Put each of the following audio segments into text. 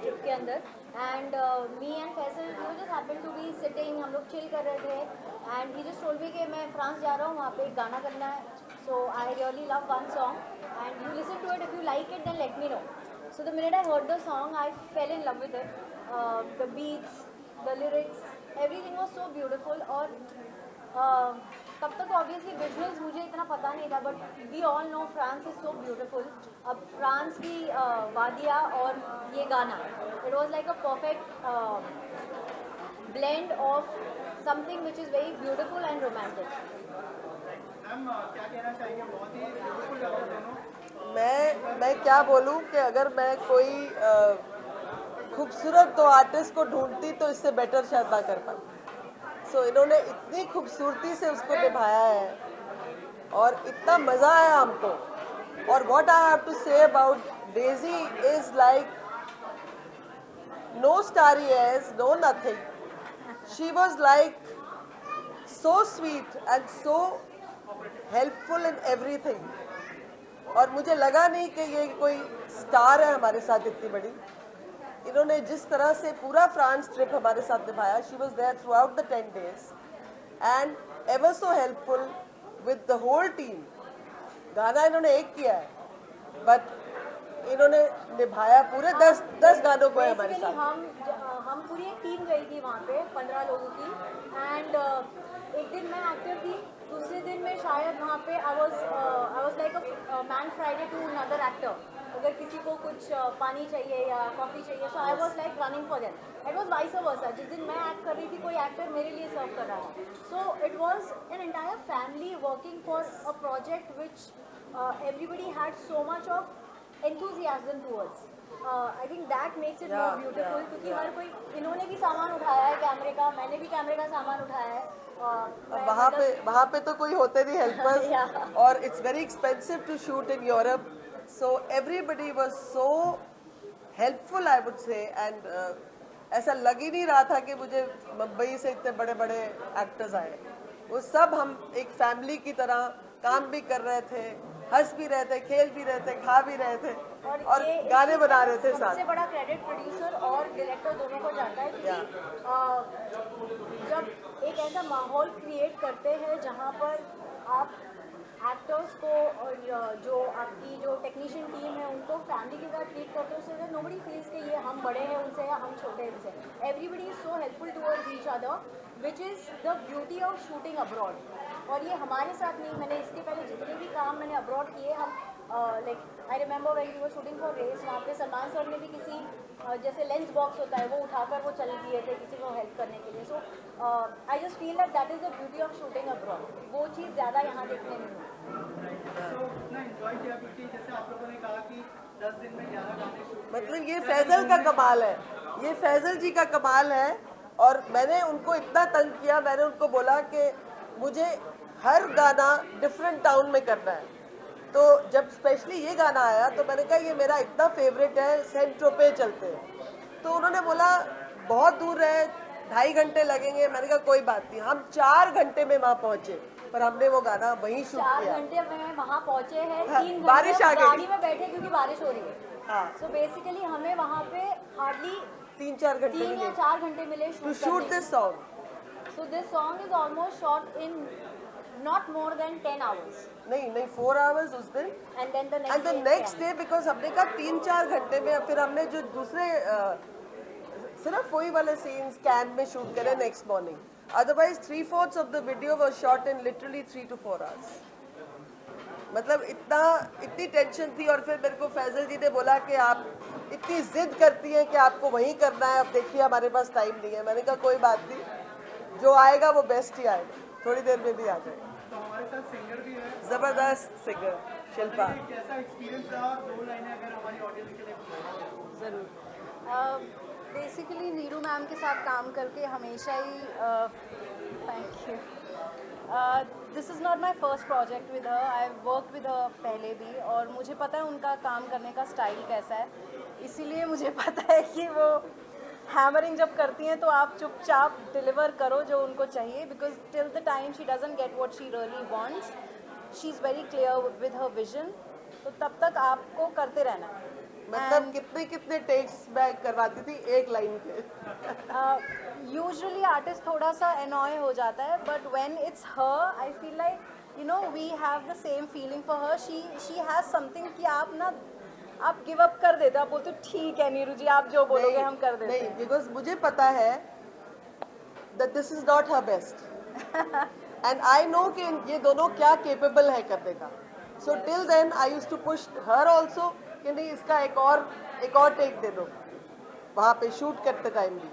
Trip के अंदर and me and Faisal you just happen to be sitting, हम लोग चिल कर रहे थे and he just told me कि मैं फ्रांस जा रहा हूँ, वहाँ पे एक गाना करना है, so I really love one song and you listen to it, if you like it then let me know. So the minute I heard the song, I fell in love with it. The beats, the lyrics, everything was so beautiful. और तब तक obviously visuals मुझे इतना पता नहीं था, but we all know France is so beautiful. अब France की वादियाँ और ये गाना, it was like a perfect blend of something which is very beautiful and romantic. Ma'am क्या कहना चाहेंगे, बहुत ही ब्यूटीफुल लगा दोनों. मैं क्या बोलूं कि अगर मैं कोई खूबसूरत तो आर्टिस्ट को ढूंढती तो इससे बेटर शायद ना कर पाती. सो इन्होंने इतनी खूबसूरती से उसको निभाया है और इतना मज़ा आया हमको. और what I have to say about Daisy is like no starry as no nothing. She was like so sweet and so helpful in everything. और मुझे लगा नहीं कि ये कोई स्टार है हमारे साथ इतनी बड़ी. इन्होंने जिस तरह से पूरा फ्रांस ट्रिप हमारे साथ निभाया, she was there throughout the 10 days and ever so helpful with the whole team. गाना इन्होंने एक किया है, बट इन्होंने निभाया पूरे 10 गानों को है हमारे साथ. हम पूरी एक टीम गई थी वहाँ पे 15 लोगों की एंड एक दिन मैं एक्टर थी, दूसरे दिन में शायद वहाँ पे I was like a man Friday to another actor. अगर किसी को कुछ पानी चाहिए या कॉफ़ी चाहिए, so I was like running for them. It was vice versa. जिस दिन मैं एक्ट कर रही थी कोई एक्टर मेरे लिए सर्व कर रहा था. So it was an entire family working for a project which everybody had so much of enthusiasm towards. I think that makes it more beautiful. क्योंकि हर कोई, इन्होंने भी सामान उठाया है कैमरे का, मैंने भी कैमरे का सामान उठाया है. वहाँ पे तो कोई होते नहीं हेल्पर्स. और it's very expensive to shoot in Europe, so everybody was so helpful I would say. And ऐसा लग ही नहीं रहा था कि मुझे मुंबई से इतने बड़े बड़े एक्टर्स आए. वो सब हम एक फैमिली की तरह काम भी कर रहे थे, हंस भी रहे थे, खेल भी रहे थे, खा भी रहे थे और गाने बना रहे थे साथ. सबसे बड़ा क्रेडिट प्रोड्यूसर और डायरेक्टर दोनों को जाता है, क्योंकि जब एक ऐसा माहौल क्रिएट करते हैं जहाँ पर आप एक्टर्स को और जो आपकी जो टेक्नीशियन टीम है उनको फैमिली के साथ ट्रीट करते हो, सो नोबडी फील्स कि ये हम बड़े हैं उनसे या हम छोटे हैं उनसे. Everybody is so helpful towards each other, which is the beauty of shooting abroad. और ये हमारे साथ नहीं, मैंने इसके पहले जितने भी काम मैंने अब्रॉड किए, हम like I remember when we were shooting for Race, वहाँ पे सलमान सर ने भी किसी जैसे लेंस बॉक्स होता है वो उठाकर वो चल दिए थे किसी को हेल्प करने के लिए. So I just feel that is the beauty of shooting abroad. वो चीज़ ज़्यादा यहाँ देखने नहीं मिलती. तो इतना एंजॉय किया क्योंकि जैसे आप लोगों ने कहा कि 10 दिन में 11 गाने शूट. मतलब ये फैजल का कमाल है, ये फैजल जी का कमाल है. और मैंने उनको इतना तंग किया, मैंने उनको बोला कि मुझे हर गाना डिफरेंट टाउन में करना है. तो जब स्पेशली ये गाना आया तो मैंने कहा ये मेरा इतना फेवरेट है, सेंट ट्रोपेज चलते हैं. तो उन्होंने बोला बहुत दूर है, 2.5 घंटे लगेंगे. मैंने कहा कोई बात नहीं. हम 4 घंटे में वहाँ पहुँचे, पर हमने वो गाना वहीं शूट किया. 4 घंटे में वहाँ पहुँचे हैं, 3 घंटे बारिश आ गई, गाड़ी में बैठे क्योंकि बारिश हो रही है. हाँ. सो बेसिकली हमें वहाँ पे हार्डली 3-4 घंटे 3 या 4 घंटे मिले to shoot this song. So this song is almost shot in not more than 10 hours. नहीं 4 hours उस दिन. And then the next day because हमने कहा 3-4 घंटे में. फिर हमने जो दूसरे सिर्फ वही वाले सीन्स कैन में शूट करे next morning. Otherwise 3/4 of the video was shot in literally 3 to 4 hours. मतलब इतनी टेंशन थी. और फिर मेरे को फैजल जी ने बोला कि आप इतनी जिद करती हैं कि आपको वहीं करना है, अब देखिए हमारे पास टाइम नहीं है. मैंने कहा कोई बात नहीं, जो आएगा वो बेस्ट ही आएगा, थोड़ी देर में भी आ जाएगा. तो हमारे साथ सिंगर भी है, जबरदस्त सिंगर शिल्पा. कैसा एक्सपीरियंस रहा, 2 लाइनें अगर हमारी ऑडियंस के लिए बोलना. ज़रूर. बेसिकली नीरू मैम के साथ काम करके हमेशा ही thank you. This is not my first project with her. I work with her पहले भी और मुझे पता है उनका काम करने का स्टाइल कैसा है. इसीलिए मुझे पता है कि वो हैमरिंग जब करती हैं तो आप चुपचाप डिलीवर करो जो उनको चाहिए, because till the time she doesn't get what she really wants, she is very clear with her vision. तो तब तक आपको करते रहना है. मतलब कितने कितने टेक्स मैं करवाती थी एक लाइन के. यूजुअली आर्टिस्ट थोड़ा सा annoy हो जाता है, but when it's her I feel like you know we have the same feeling for her. She has something कि आप गिव अप कर देते हो, आप बोलते हो ठीक है नीरू जी आप जो बोलोगे हम कर देते नहीं, हैं. बिकॉज मुझे पता है that this is not her best. And I know कि ये दोनों क्या capable है करने का. So till then I used to push her also कि नहीं इसका एक और take दे दो वहाँ पे शूट करते टाइम भी.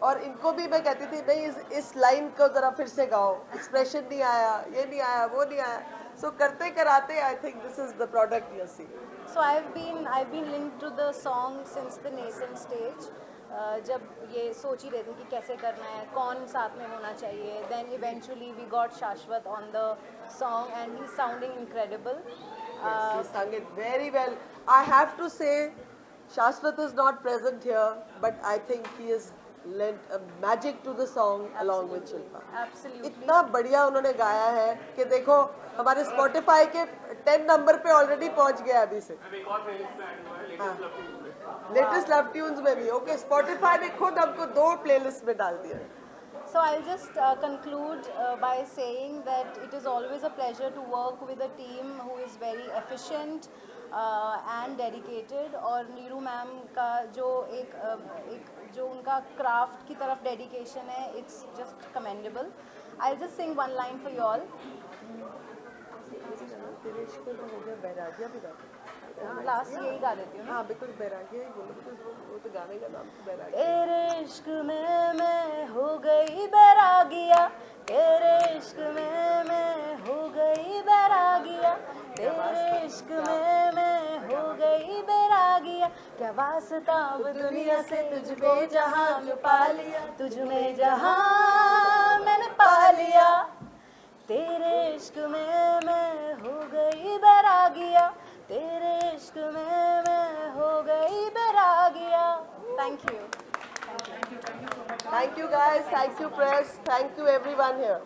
और इनको भी मैं कहती थी नहीं इस लाइन को जरा फिर से गाओ, एक्सप्रेशन नहीं आया, ये नहीं आया, वो नहीं आया. So करते कराते I think this is the product you see. So I've been linked to the song since the nascent stage. जब ये सोच ही रहे थे कि कैसे करना है, कौन साथ में होना चाहिए. Then eventually we got Shashwat on the song and he's sounding incredible. Yes, he sung it very well. I have to say, Shashwat is not present here, but I think he has lent a magic to the song along with Shilpa. Absolutely. इतना बढ़िया उन्होंने गाया है कि देखो हमारे Spotify के 10 number पे ऑलरेडी पहुंच गया अभी से. लेटेस्ट लव ट्यून्स में भी. ओके, Spotify ने खुद हमको 2 प्लेलिस्ट में डाल दिया. So I'll just conclude by saying that it is always a pleasure to work with a team who is very efficient and dedicated. और नीरू मैम का जो जो उनका क्राफ्ट की तरफ डेडिकेशन है, it's just commendable. I'll just sing one line for you all. तेरे इश्क में हो गया बैरागिया भी गा. लास्ट यही गा देती हूँ. हाँ बिल्कुल बैरागिया ही बोलो, बिकॉज वो तो गाने का नाम तो बैरागिया. तेरे इश्क में मैं हो गई बैरागिया, तेरे इश्क में मैं हो गई बैरागिया, तेरे इश्क में मैं हो गई बैरागिया. क्या वास्ता अब दुनिया से तुझ पे जहाँ में पा लिया, तुझ में जहाँ मैंने पा लिया. तेरे इश्क में मैं हो गई बैरागिया, तेरे इश्क में मैं हो गई बैरागिया. Thank you. Thank you guys, thank you press, thank you everyone here.